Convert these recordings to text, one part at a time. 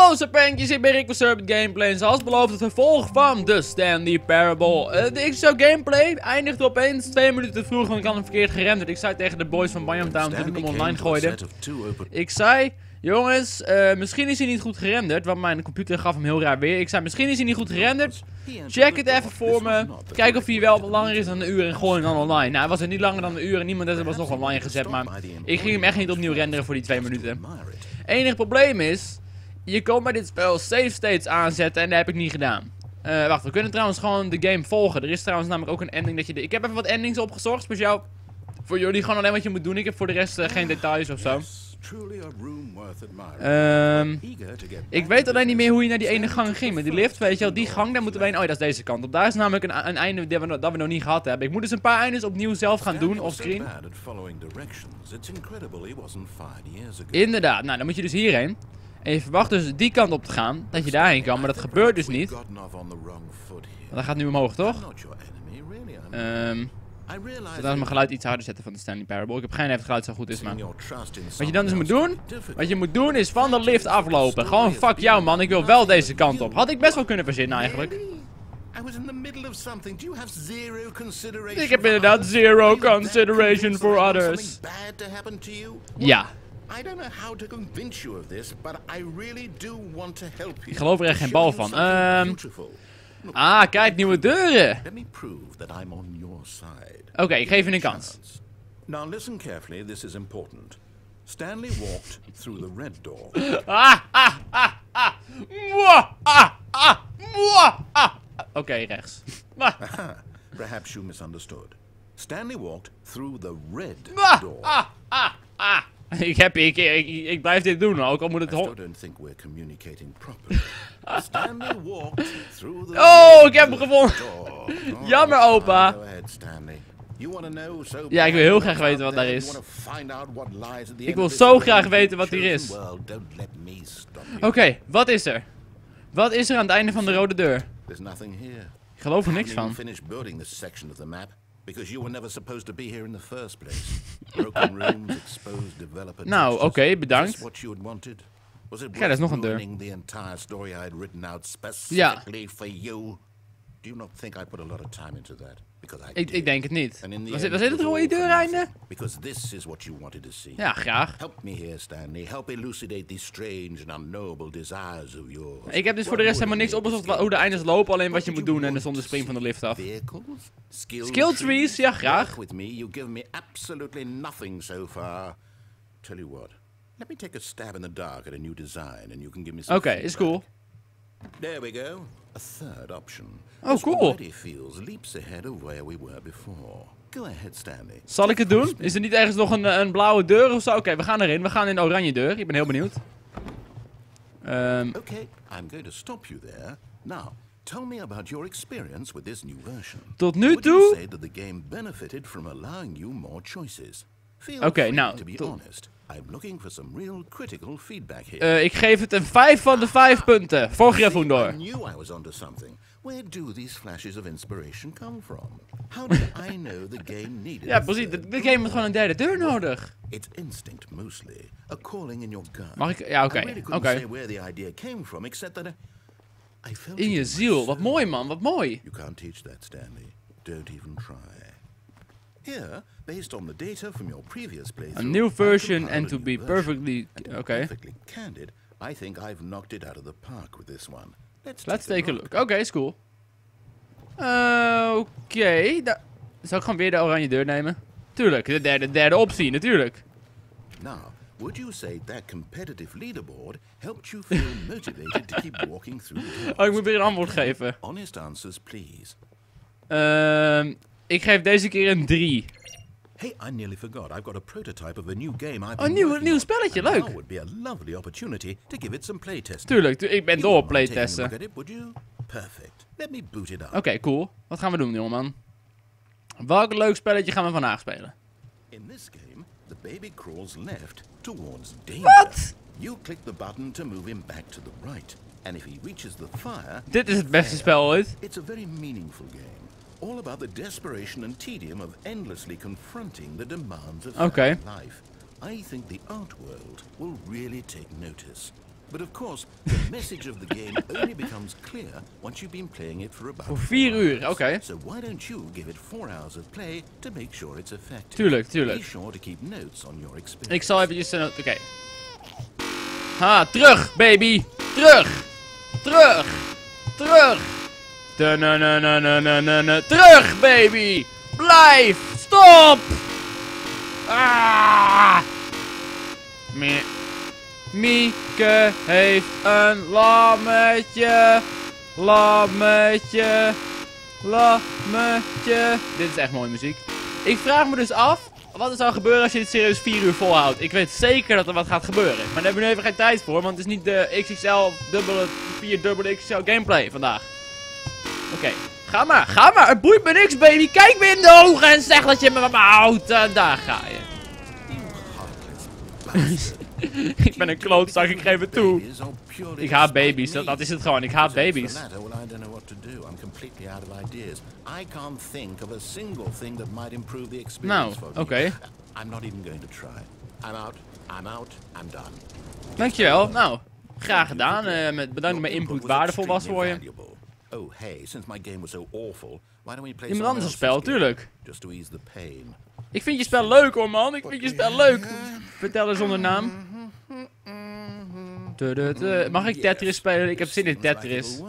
Hallo Serpentjes, ik ben Rick Van Serpentgameplay en zoals beloofd het vervolg van de Stanley Parable. De gameplay eindigde opeens 2 minuten te vroeg, want ik had hem verkeerd gerenderd. Ik zei tegen de boys van Bayamtown toen ik hem online gooide. Ik zei, jongens, misschien is hij niet goed gerenderd, want mijn computer gaf hem heel raar weer. Ik zei, misschien is hij niet goed gerenderd. Check het even voor me. Kijk of hij wel langer is dan een uur en gooi hem dan online. Nou, hij was er niet langer dan een uur en niemand heeft hem nog online gezet, maar ik ging hem echt niet opnieuw renderen voor die 2 minuten. Enige probleem is, je kan bij dit spel save states aanzetten en dat heb ik niet gedaan. Wacht, we kunnen trouwens gewoon de game volgen. Er is trouwens namelijk ook een ending dat je... Ik heb even wat endings opgezocht, speciaal voor jullie. Gewoon alleen wat je moet doen. Ik heb voor de rest geen details of zo. Ik weet alleen niet meer hoe je naar die ene gang ging. Met die lift, weet je wel, die gang, daar moeten we heen. Oh, dat is deze kant op. Daar is namelijk een einde dat we nog niet gehad hebben. Ik moet dus een paar eindes opnieuw zelf gaan doen, offscreen. Inderdaad, nou dan moet je dus hierheen. En je verwacht dus die kant op te gaan, dat je daarheen kan, maar dat gebeurt dus niet. Dat gaat nu omhoog, toch? Ik zal mijn geluid iets harder zetten van de Stanley Parable. Ik heb geen idee of het geluid zo goed is, maar... Wat je dan dus moet doen, is van de lift aflopen. Gewoon fuck jou man, ik wil wel deze kant op. Had ik best wel kunnen verzinnen eigenlijk. Ik heb inderdaad zero consideration for others. Ja. Ik geloof er echt geen bal van. Kijk, nieuwe deuren. Oké, ik geef je een kans. Now listen carefully, this is important. Stanley walked through the red door. Oké, rechts. Perhaps you misunderstood. Stanley walked through the red door. Ik blijf dit doen, ook al moet het... Oh, ik heb hem gevonden. Jammer, opa. Ja, ik wil heel graag weten wat daar is. Ik wil zo graag weten wat hier is. Oké, wat is er? Wat is er aan het einde van de rode deur? Ik geloof er niks van. Nou, oké, bedankt. Ja, dat is nog een deur. Ja. Ik denk het niet. Was dit het rode deureinde? Ja, graag. Ik heb dus voor de rest helemaal niks opgezocht hoe de eindes lopen, alleen wat je moet doen en er stond de spring van de lift af. Skill trees, ja, graag. Oké, is cool. There we go. A third option. Oh, cool. Zal ik het doen? Is er niet ergens nog een blauwe deur of zo? Oké, we gaan erin. We gaan in de oranje deur. Ik ben heel benieuwd. Okay, I'm going to stop you there. Now, tell me about your experience with this new version. Tot nu toe? Oké, nou. Ik geef het een 5 van de 5 punten. Voor Gryffindor. Ja, precies. De game had gewoon een derde deur nodig. Mag ik? Ja, oké. In je ziel. Wat mooi, man. Wat mooi. A new version and to be perfectly... Oké. Let's take a look. Oké, is cool. Oké. Zou ik gewoon weer de oranje deur nemen? Tuurlijk, de derde optie, natuurlijk. Would you say that competitive leaderboard helped you feel motivated to keep walking through the doors? Oh, ik moet weer een antwoord geven. Honest answers, please. Ik geef deze keer een 3. Hey, I nearly forgot. I've got a prototype of a new game. Een nieuw spelletje, leuk. Would be a lovely opportunity to give it some playtesting. Tuurlijk, ik ben door op playtesten. Perfect. Let me boot it up. Oké, cool. Wat gaan we doen, jongeman? Welk leuk spelletje gaan we vandaag spelen? In this game, the baby crawls left towards danger. Wat? You click the button to move him back to the right. And if he reaches the fire... Dit is het beste spel ooit. It's a very meaningful game. All about the desperation and tedium of endlessly confronting the demands of life. I think the art world will really take notice. But of course, the message of the game only becomes clear once you've been playing it for about Voor 4 uur, oké. So why don't you give it 4 hours of play to make sure it's effective? Tuurlijk. Be sure to keep notes on your experience. Ik zal eventjes... Oké. Ha, terug, baby! Terug! Terug, baby! Blijf! Stop! Ah! Mieke heeft een lammetje. Dit is echt mooie muziek. Ik vraag me dus af, wat er zou gebeuren als je dit serieus 4 uur volhoudt. Ik weet zeker dat er wat gaat gebeuren. Maar daar hebben we nu even geen tijd voor, want het is niet de XXL dubbele, 4 dubbele XXL gameplay vandaag. Oké. Ga maar. Het boeit me niks, baby. Kijk me in de ogen en zeg dat je me houdt. En daar ga je. Ik ben een klootzak, ik geef het toe. Ik haat baby's, dat is het gewoon. Ik haat baby's. Nou, oké. Dankjewel. Nou, graag gedaan. Bedankt dat mijn input waardevol was voor je. Iemand anders een spel, tuurlijk. Ik vind je spel leuk hoor, man. Ik vind je spel leuk. Vertel er zonder naam. Mag ik Tetris spelen? Ik heb zin in Tetris.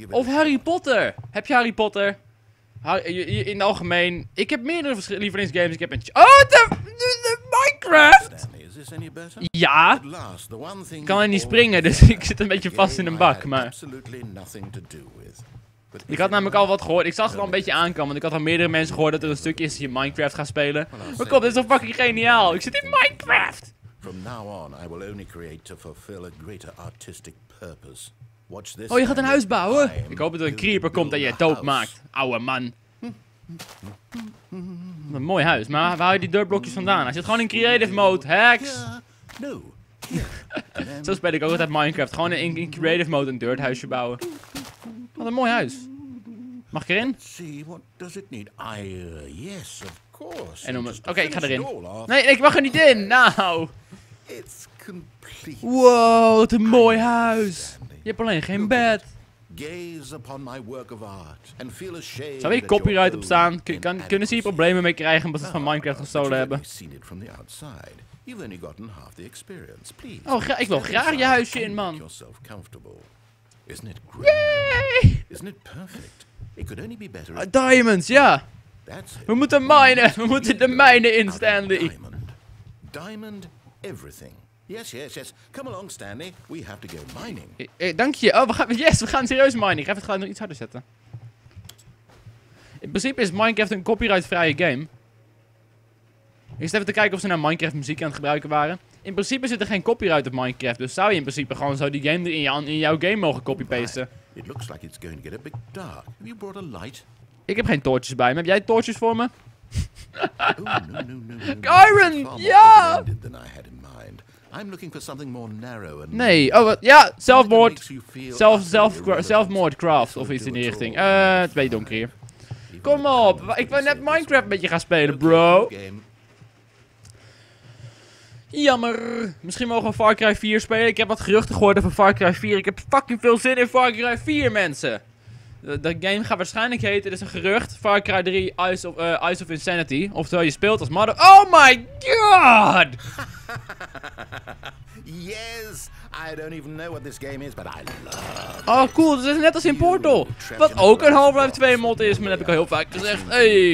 Of Harry Potter. Heb je Harry Potter? In het algemeen. Ik heb meerdere lievelingsgames. Ik heb een... Oh, de Minecraft! Ja. Ik kan er niet springen, dus ik zit een beetje vast in een bak, maar... Ik had namelijk al wat gehoord. Ik zag het al een beetje aankomen. Want ik had al meerdere mensen gehoord dat er een stukje is dat je Minecraft gaat spelen. Maar kom, dit is toch fucking geniaal. Ik zit in Minecraft. Oh, je gaat een huis bouwen? Ik hoop dat er een creeper komt en je dood maakt. Ouwe man. Wat een mooi huis. Maar waar haal je die dirtblokjes vandaan? Hij zit gewoon in creative mode. Hacks. Zo speel ik ook altijd Minecraft. Gewoon in creative mode een dirthuisje bouwen. Wat een mooi huis. Mag ik erin? Oké, ik ga erin. Nee, ik mag er niet in. Nou. Wow, wat een mooi huis. Je hebt alleen geen bed. Zou hier copyright op staan? Kunnen ze hier problemen mee krijgen omdat ze het van Minecraft gestolen hebben? Oh, ik wil graag je huisje in, man. Yay! Diamonds, ja. We moeten minen. We moeten de mijnen in, Stanley. Diamond everything. Yes. Come along, Stanley. We have to go mining. Dank je. Oh, we gaan serieus mining. Ik ga even het geluid nog iets harder zetten. In principe is Minecraft een copyrightvrije game. Ik zit even te kijken of ze naar Minecraft muziek aan het gebruiken waren. In principe zit er geen copyright op Minecraft, dus zou je in principe gewoon zo die game in jouw game mogen copy-pasten. Ik heb geen toortjes bij me. Heb jij toortjes voor me? Iron! Ja! Nee, oh wat? Ja, zelfmoordcraft of iets in die richting. Het is een beetje donker hier. Kom op, ik wil net Minecraft met je gaan spelen, bro. Jammer. Misschien mogen we Far Cry 4 spelen. Ik heb wat geruchten gehoord over Far Cry 4. Ik heb fucking veel zin in Far Cry 4, mensen. De game gaat waarschijnlijk heten, dit is een gerucht, Far Cry 3 Eyes of Insanity. Oftewel, je speelt als mother... Oh my god! Yes, I don't even know what this game is, but I love it. Oh cool, dat is net als in Portal. Wat ook een Half-Life 2 mod is, maar dat heb ik al heel vaak gezegd. Hey,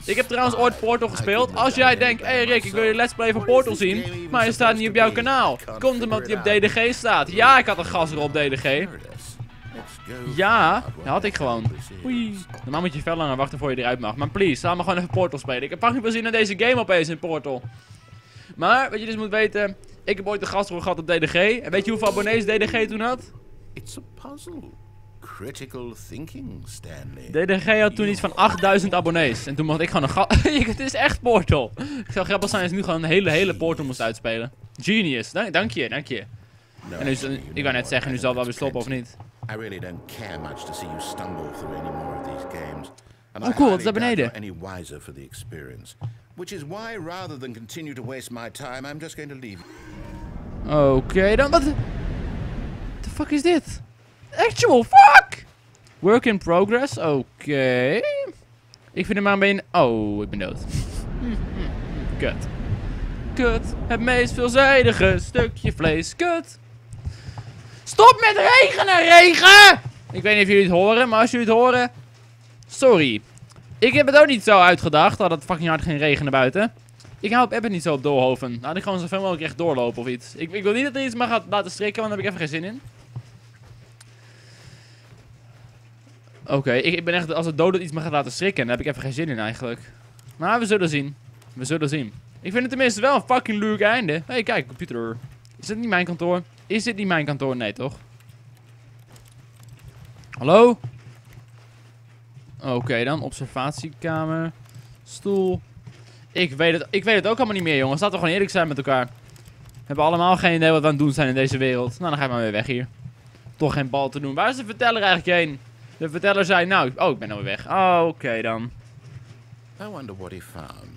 ik heb trouwens ooit Portal gespeeld. Als jij denkt, hey Rick, ik wil je let's play van Portal zien, maar hij staat niet op jouw kanaal. Komt omdat hij op DDG staat. Ja, ik had een gasrol op DDG. Ja, dat had ik gewoon. Oei. Normaal moet je veel langer wachten voor je eruit mag. Maar please, laat me gewoon even Portal spelen. Ik heb fucking veel zin in deze game opeens in Portal. Maar, wat je dus moet weten, ik heb ooit een gastrol gehad op DDG. En weet je hoeveel abonnees DDG toen had? It's a puzzle. Critical thinking, Stanley. DDG had toen iets van 8000 abonnees. En toen mocht ik gewoon een het is echt Portal. Ik zou grappig zijn als ik nu gewoon een hele Portal moest uitspelen. Genius. Dank je. En nu, ik wou net zeggen, nu zal het wel weer stoppen of niet. I really don't care much to see you stumble through any more of these games. Oh cool, wat is daar beneden? Any wiser for the experience. Which is why rather than continue to waste my time, I'm just going to leave. Oké, dan wat? The fuck is dit? Actual fuck! Work in progress, oké. Ik vind hem maar een beetje... Oh, ik ben dood. Kut. Kut. Het meest veelzijdige stukje vlees. Kut. Stop met regenen, regen! Ik weet niet of jullie het horen, maar als jullie het horen... Sorry. Ik heb het ook niet zo uitgedacht, dat het fucking hard ging regenen buiten. Ik hou op app niet zo op doorhoven. Laat ik gewoon zoveel mogelijk recht doorlopen of iets. Ik wil niet dat er iets maar gaat laten strikken, want daar heb ik even geen zin in. Oké, ik ben echt, als het dood iets me gaat laten schrikken, daar heb ik even geen zin in eigenlijk. Maar we zullen zien. We zullen zien. Ik vind het tenminste wel een fucking leuk einde. Hé, kijk, computer. Is dit niet mijn kantoor? Is dit niet mijn kantoor? Nee, toch? Hallo? Oké, dan observatiekamer. Stoel. Ik weet het ook allemaal niet meer, jongens. Laten we gewoon eerlijk zijn met elkaar. We hebben allemaal geen idee wat we aan het doen zijn in deze wereld. Nou, dan ga ik maar weer weg hier. Toch geen bal te doen. Waar is de verteller eigenlijk heen? De verteller zei, nou, oh, ik ben nou weer weg. Oh, oké dan. I wonder what he found.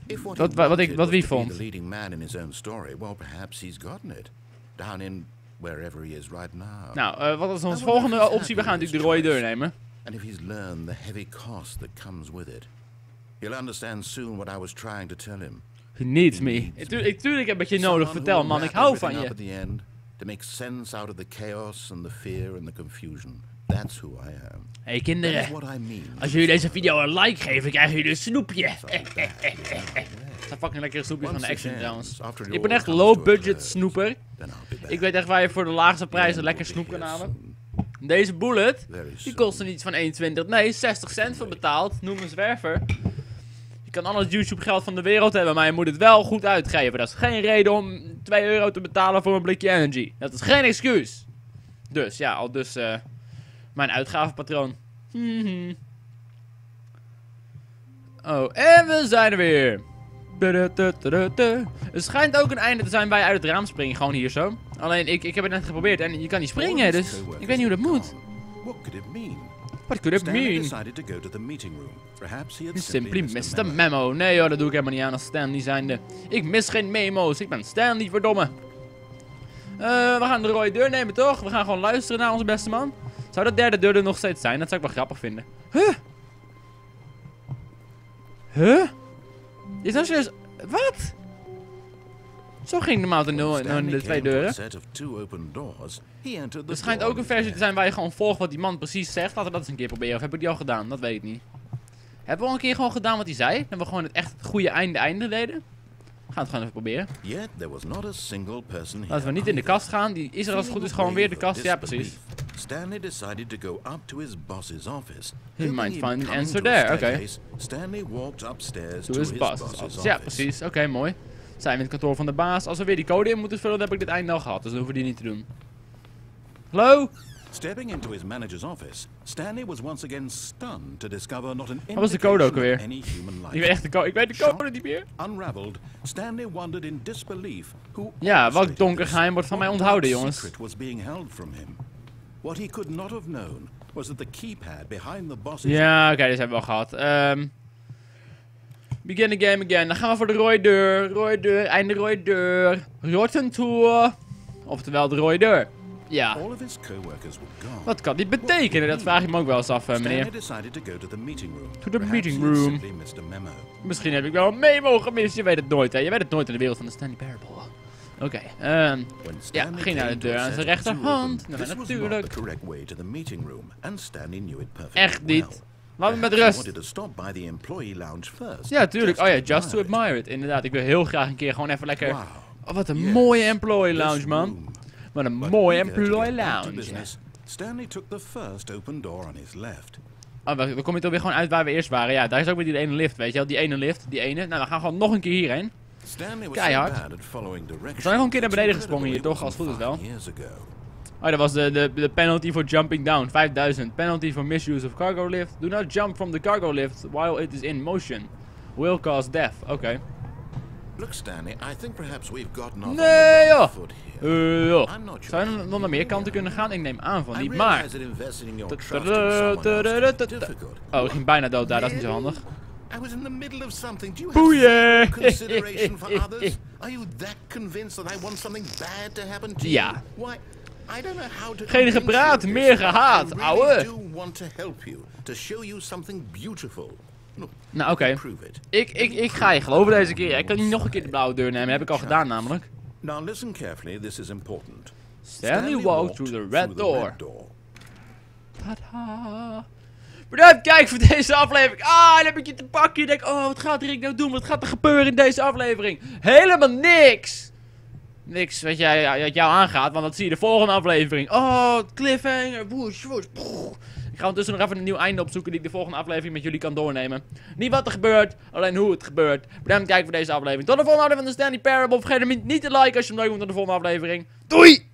If Wat wie vond? The leading man in his own story, well, perhaps he's gotten it. Down in wherever he is right now. Nou, wat is onze volgende optie? We gaan natuurlijk de rode deur nemen. And if he's learned the heavy cost that comes with it, he'll understand soon what I was trying to tell him. He needs me. Tuurlijk heb ik je nodig. Vertel, man. Ik hou van je. To make sense out of the chaos and the fear and the confusion. That's who I am. Hey kinderen, als jullie deze video een like geven, krijgen jullie een snoepje. Het zijn fucking lekkere snoepjes van de Action trouwens. Ik ben echt low budget snoeper. Ik weet echt waar je voor de laagste prijs een lekker snoep kan halen. Deze bullet, die kostte niets van 1,20. Nee, 60 cent voor betaald. Noem een zwerver. Je kan al het YouTube geld van de wereld hebben, maar je moet het wel goed uitgeven. Dat is geen reden om 2 euro te betalen voor een blikje energy. Dat is geen excuus. Dus ja, al dus mijn uitgavenpatroon. Oh, en we zijn er weer. Het schijnt ook een einde te zijn waar je uit het raam springt, gewoon hier zo. Alleen, ik heb het net geprobeerd en je kan niet springen, dus ik weet niet hoe dat moet. What could it mean? He simply missed a memo. Nee joh, dat doe ik helemaal niet aan als Stanley zijnde. Ik mis geen memo's, ik ben Stanley, verdomme. We gaan de rode deur nemen, toch? We gaan gewoon luisteren naar onze beste man. Zou de derde deur er nog steeds zijn? Dat zou ik wel grappig vinden. Huh? Huh? Is dat serieus... Wat? Zo ging normaal de 2 deuren. Er schijnt ook een versie te zijn waar je gewoon volgt wat die man precies zegt. Laten we dat eens een keer proberen. Of heb ik die al gedaan? Dat weet ik niet. Hebben we al een keer gewoon gedaan wat hij zei? Dat we gewoon het echt goede einde deden? We gaan het gewoon even proberen. Laten we niet in de kast gaan. Die is er als het goed is gewoon weer de kast. Ja, precies. Stanley decided to go up to his boss's office. He might find an answer there. Oké. Stanley walked upstairs to his boss's office. Ja, precies. Oké, mooi. Zijn we in het kantoor van de baas. Als we weer die code in moeten vullen, dan heb ik dit einde al gehad. Dus dan hoeven we die niet te doen. Hallo? Stepping into his manager's office, Stanley was once again stunned to discover not an Wat was de code ook alweer? any human life. Ik weet echt de code. Ik weet de code niet meer. Unraveled, Stanley wondered in disbelief who ja, welk donker geheim wordt van mij onthouden, jongens. What he could not have known was that the keypad behind the boss's... Ja, oké, dit hebben we al gehad. Begin the game again. Dan gaan we voor de rode deur. Rode deur, einde rode deur. Rotten Tour. Oftewel de rode deur. Ja. Wat kan dit betekenen? Dat vraag ik me ook wel eens af, meneer. To the meeting room. Misschien heb ik wel een memo gemist. Je weet het nooit, hè. Je weet het nooit in de wereld van de Stanley Parable. Oké, ja, ging naar de deur aan zijn rechterhand. Nou, natuurlijk. Echt niet. Laat me met rust. Ja, tuurlijk. Oh ja, just to admire it. Inderdaad, ik wil heel graag een keer gewoon even lekker... Oh, wat een mooie employee lounge, man. Wat een mooie employee lounge. Oh, dan kom je toch weer gewoon uit waar we eerst waren. Ja, daar is ook weer die ene lift, weet je wel. Die ene lift, die ene. Nou, we gaan gewoon nog een keer hierheen. Keihard. We zijn nog een keer naar beneden gesprongen hier, toch? Als het goed is wel. Oh, dat was de penalty for jumping down. 5000. Penalty for misuse of cargo lift. Do not jump from the cargo lift while it is in motion. Will cause death. Oké. Nee, joh. Zou je nog naar meer kanten kunnen gaan? Ik neem aan van niet, maar... Oh, ik ging bijna dood daar. Dat is niet zo handig. I was in the middle of something. Do you Boeien. have consideration for others? Are you that convinced that I want something bad to happen to you? Ja. Why, I don't know how to Geen gepraat, convince you meer of this, gehaat, but I ouwe. really do want to help you, to show you something beautiful. Look, Nou, oké. prove it. Ik ga je geloven deze keer. Ik kan niet nog een keer de blauwe deur nemen. Heb ik al gedaan namelijk. Now listen carefully, this is important. Stanley walked through the red door. Tada. Bedankt kijk voor deze aflevering. Ah, dan heb ik je te pakken. Je denkt, oh, wat gaat Rick nou doen? Wat gaat er gebeuren in deze aflevering? Helemaal niks. Niks wat jou aangaat, want dat zie je de volgende aflevering. Oh, cliffhanger. Woesh, woesh. Ik ga ondertussen nog even een nieuw einde opzoeken die ik de volgende aflevering met jullie kan doornemen. Niet wat er gebeurt, alleen hoe het gebeurt. Bedankt kijken voor deze aflevering. Tot de volgende aflevering van de Stanley Parable. Vergeet hem niet te liken als je hem leuk vond. Tot de volgende aflevering. Doei!